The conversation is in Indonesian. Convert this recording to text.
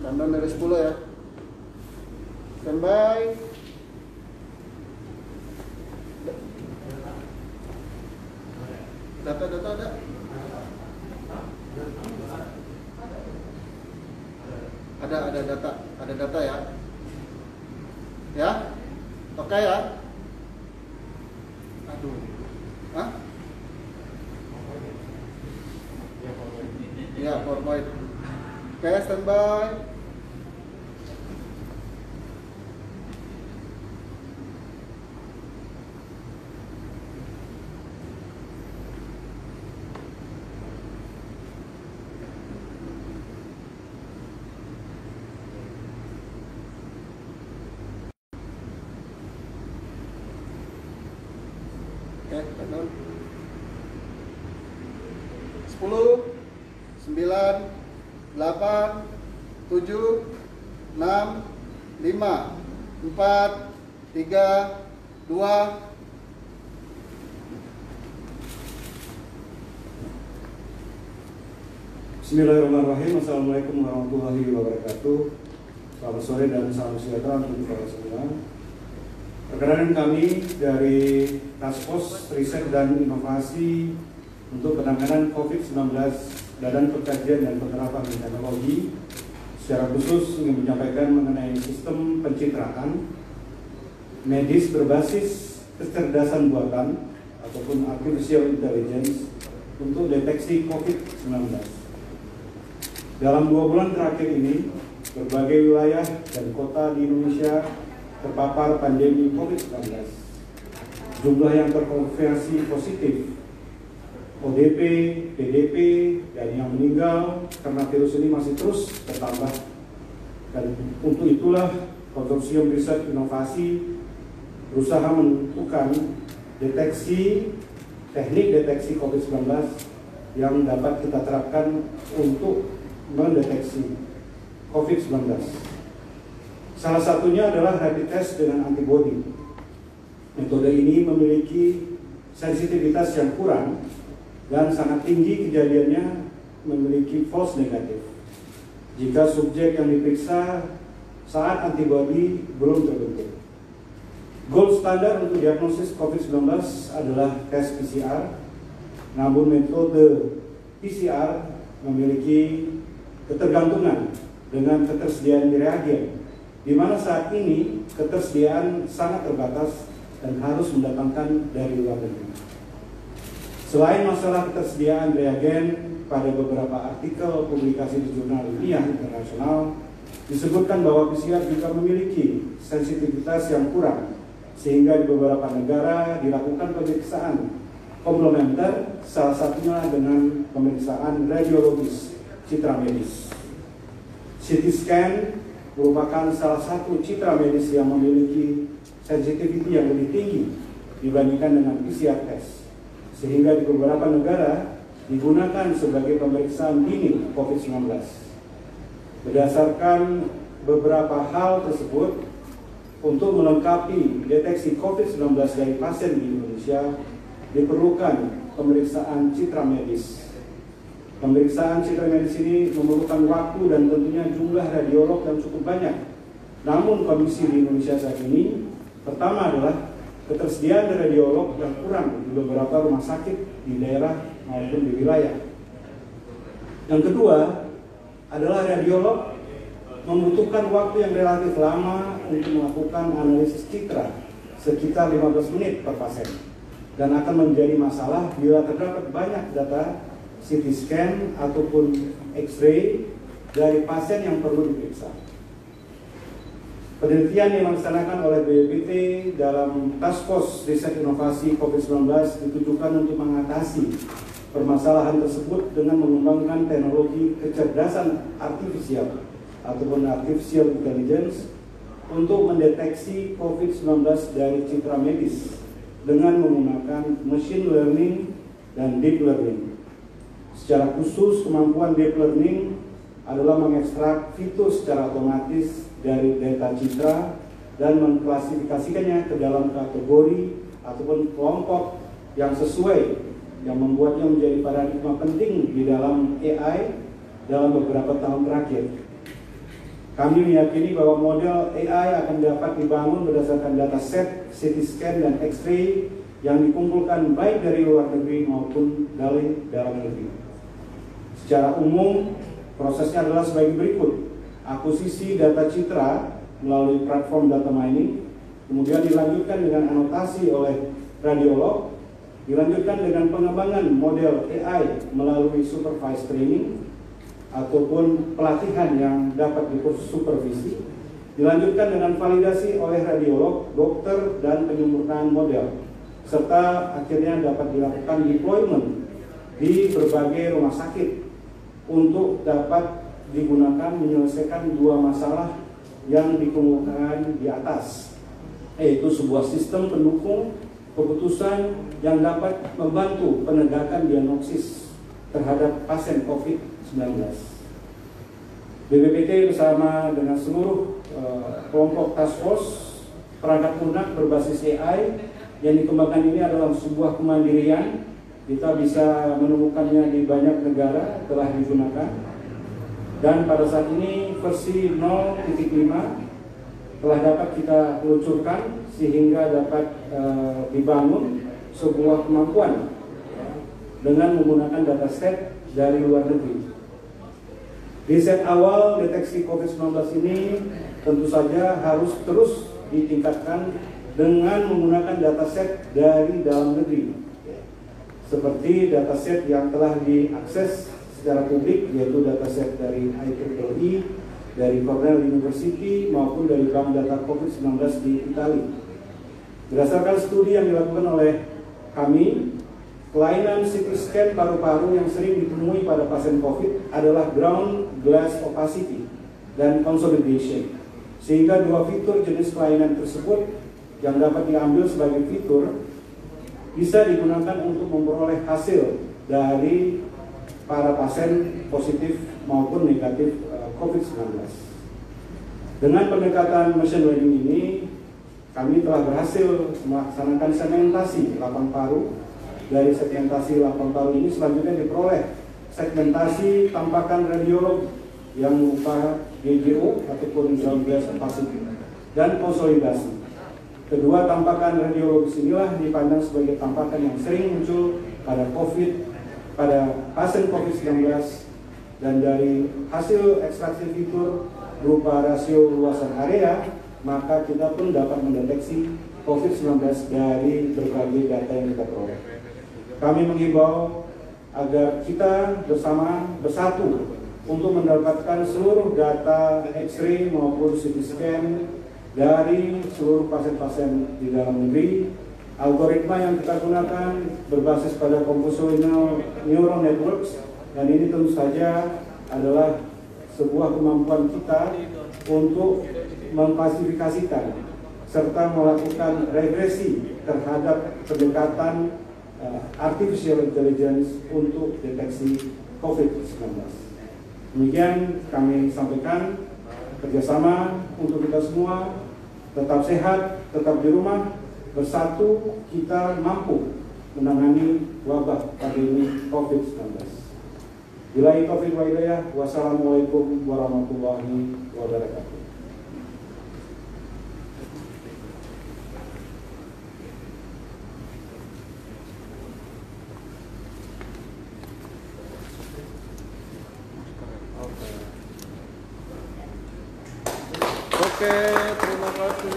Countdown dari 10 ya. Standby. Data ada. Ada data ya. Ya? Oke ya? Aduh. Hah? Iya, PowerPoint. Oke, standby. Oke, countdown. 10, 9, 8, 7, 6, 5, 4, 3, 2. Bismillahirrahmanirrahim. Assalamualaikum warahmatullahi wabarakatuh. Selamat sore dan salam sejahtera untuk kita semua. Perkenalkan kami dari Task Force Riset dan Inovasi untuk penanganan COVID-19 Badan Pengkajian dan Penerapan Teknologi secara khusus ingin menyampaikan mengenai sistem pencitraan medis berbasis kecerdasan buatan ataupun artificial intelligence untuk deteksi COVID-19. Dalam 2 bulan terakhir ini, berbagai wilayah dan kota di Indonesia terpapar pandemi COVID-19. Jumlah yang terkonfirmasi positif ODP, PDP, dan yang meninggal karena virus ini masih terus bertambah. Dan untuk itulah Konsorsium Riset Inovasi berusaha menentukan teknik deteksi COVID-19 yang dapat kita terapkan untuk mendeteksi COVID-19. Salah satunya adalah rapid test dengan antibody. Metode ini memiliki sensitivitas yang kurang dan sangat tinggi kejadiannya memiliki false negatif jika subjek yang diperiksa saat antibody belum terbentuk. Gold standar untuk diagnosis COVID-19 adalah tes PCR, namun metode PCR memiliki ketergantungan dengan ketersediaan reagen, di mana saat ini ketersediaan sangat terbatas dan harus mendatangkan dari luar negeri. Selain masalah ketersediaan reagen, pada beberapa artikel publikasi di jurnal ilmiah internasional disebutkan bahwa PCR juga memiliki sensitivitas yang kurang, sehingga di beberapa negara dilakukan pemeriksaan komplementer, salah satunya dengan pemeriksaan radiologis citra medis. CT scan merupakan salah satu citra medis yang memiliki sensitivity yang lebih tinggi dibandingkan dengan PCR test, sehingga di beberapa negara digunakan sebagai pemeriksaan dini COVID-19. Berdasarkan beberapa hal tersebut, untuk melengkapi deteksi COVID-19 dari pasien di Indonesia diperlukan pemeriksaan citra medis. Pemeriksaan citra medis ini memerlukan waktu dan tentunya jumlah radiolog yang cukup banyak. Namun kondisi di Indonesia saat ini, pertama adalah ketersediaan radiolog yang kurang di beberapa rumah sakit di daerah maupun di wilayah. Yang kedua adalah radiolog membutuhkan waktu yang relatif lama untuk melakukan analisis citra, sekitar 15 menit per pasien, dan akan menjadi masalah bila terdapat banyak data CT scan ataupun X-ray dari pasien yang perlu diperiksa. Penelitian yang dilaksanakan oleh BPPT dalam Task Force Riset Inovasi COVID-19 ditujukan untuk mengatasi permasalahan tersebut dengan mengembangkan teknologi kecerdasan artifisial ataupun artificial intelligence untuk mendeteksi COVID-19 dari citra medis dengan menggunakan machine learning dan deep learning. Secara khusus, kemampuan deep learning adalah mengekstrak fitur secara otomatis dari data citra dan mengklasifikasikannya ke dalam kategori ataupun kelompok yang sesuai, yang membuatnya menjadi paradigma penting di dalam AI dalam beberapa tahun terakhir. Kami meyakini bahwa model AI akan dapat dibangun berdasarkan dataset CT scan dan X-ray yang dikumpulkan baik dari luar negeri maupun dari dalam negeri. Secara umum, prosesnya adalah sebagai berikut. Akuisisi data citra melalui platform data mining, kemudian dilanjutkan dengan anotasi oleh radiolog, dilanjutkan dengan pengembangan model AI melalui supervised training ataupun pelatihan yang dapat disupervisi, dilanjutkan dengan validasi oleh radiolog, dokter, dan penyempurnaan model, serta akhirnya dapat dilakukan deployment di berbagai rumah sakit untuk dapat digunakan menyelesaikan dua masalah yang dikemukakan di atas, yaitu sebuah sistem pendukung keputusan yang dapat membantu penegakan diagnosis terhadap pasien COVID-19. BPPT bersama dengan seluruh kelompok task force perangkat lunak berbasis AI yang dikembangkan ini adalah sebuah kemandirian. Kita bisa menemukannya di banyak negara telah digunakan. Dan pada saat ini versi 0.5 telah dapat kita luncurkan sehingga dapat dibangun sebuah kemampuan dengan menggunakan dataset dari luar negeri. Riset awal deteksi COVID-19 ini tentu saja harus terus ditingkatkan dengan menggunakan dataset dari dalam negeri. Seperti dataset yang telah diakses secara publik, yaitu dataset dari IEEE, dari Cornell University, maupun dari Bank Data COVID-19 di Italia. Berdasarkan studi yang dilakukan oleh kami, kelainan CT scan paru-paru yang sering ditemui pada pasien COVID adalah ground glass opacity dan consolidation. Sehingga dua fitur jenis kelainan tersebut yang dapat diambil sebagai fitur bisa digunakan untuk memperoleh hasil dari para pasien positif maupun negatif COVID-19. Dengan pendekatan machine learning ini, kami telah berhasil melaksanakan segmentasi lapang paru. Dari segmentasi lapang paru ini selanjutnya diperoleh segmentasi tampakan radiolog yang berupa GGO ataupun ground glass opacity dan konsolidasi. Kedua tampakan radiologis inilah dipandang sebagai tampakan yang sering muncul pada pasien COVID-19, dan dari hasil ekstraksi fitur berupa rasio luasan area, maka kita pun dapat mendeteksi COVID-19 dari berbagai data yang kita peroleh. Kami menghimbau agar kita bersatu untuk mendapatkan seluruh data X-ray maupun CT scan dari seluruh pasien-pasien di dalam negeri. Algoritma yang kita gunakan berbasis pada convolutional neural networks, dan ini tentu saja adalah sebuah kemampuan kita untuk mengklasifikasikan serta melakukan regresi terhadap pendekatan artificial intelligence untuk deteksi COVID-19. Demikian kami sampaikan, kerjasama untuk kita semua, tetap sehat, tetap di rumah, bersatu kita mampu menangani wabah pandemi COVID-19. Billahi taufiq wal hidayah. Wassalamualaikum warahmatullahi wabarakatuh. Oke, terima kasih.